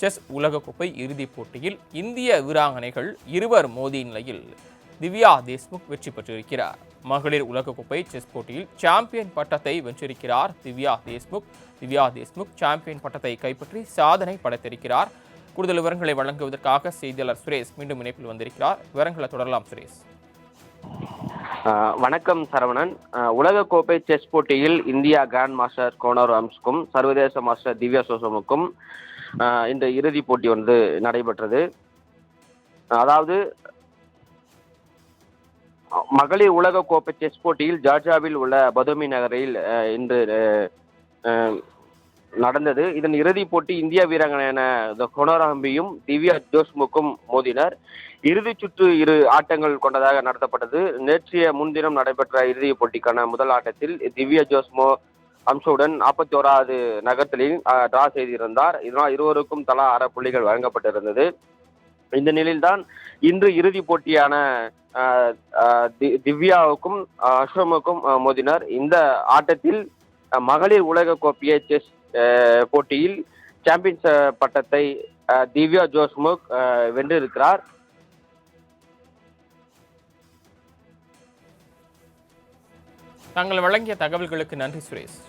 Chess உலகக்கோப்பை இறுதிப் போட்டியில் இந்திய வீராங்கனைகள் இருவர் மோதிய நிலையில் திவ்யா தேஷ்முக் வெற்றி பெற்றிருக்கிறார். மகளிர் உலகக்கோப்பை செஸ் போட்டியில் சாம்பியன் பட்டத்தை வென்றிருக்கிறார் திவ்யா தேஷ்முக். திவ்யா தேஷ்முக் சாம்பியன் பட்டத்தை கைப்பற்றி சாதனை படைத்திருக்கிறார். கூடுதல் விவரங்களை வழங்குவதற்காக செய்தியாளர் சுரேஷ் மீண்டும் இணைப்பில் வந்திருக்கிறார். விவரங்களை தொடரலாம் சுரேஷ். வணக்கம் சரவணன். உலகக்கோப்பை செஸ் போட்டியில் இந்தியா கிராண்ட் மாஸ்டர் கோனர் ரம்ஸ்க்கும் சர்வதேச மாஸ்டர் திவ்யா தேஷ்முக்கும் இந்த இறுதிப் போட்டி நடைபெற்றது. அதாவது மகளிர் உலகக்கோப்பை செஸ் போட்டியில் ஜார்ஜியாவில் உள்ள பதோமி நகரில் இன்று நடந்தது. இதன் இறுதிப் போட்டி இந்திய வீராங்கனையான கோனர் ரம்ஸ்க்கும் திவ்யா தேஷ்முக்கும் மோதினர். இறுதிச் சுற்று 2 ஆட்டங்கள் கொண்டதாக நடத்தப்பட்டது. நேற்றைய முன்தினம் நடைபெற்ற இறுதிப் போட்டிக்கான முதல் ஆட்டத்தில் திவ்யா தேஷ்முக் அம்சவுடன் 41வது நகர்த்தலில் டிரா செய்திருந்தார். இதனால் இருவருக்கும் தலா 6 புள்ளிகள் வழங்கப்பட்டிருந்தது. இந்த நிலையில்தான் இன்று இறுதிப் போட்டியான திவ்யாவுக்கும் அஸ்வமுக்கும் மோதினர். இந்த ஆட்டத்தில் மகளிர் உலக கோப்பை செஸ் போட்டியில் சாம்பியன்ஸ் பட்டத்தை திவ்யா தேஷ்முக் வென்றிருக்கிறார். தாங்கள் வழங்கிய தகவல்களுக்கு நன்றி சுரேஷ்.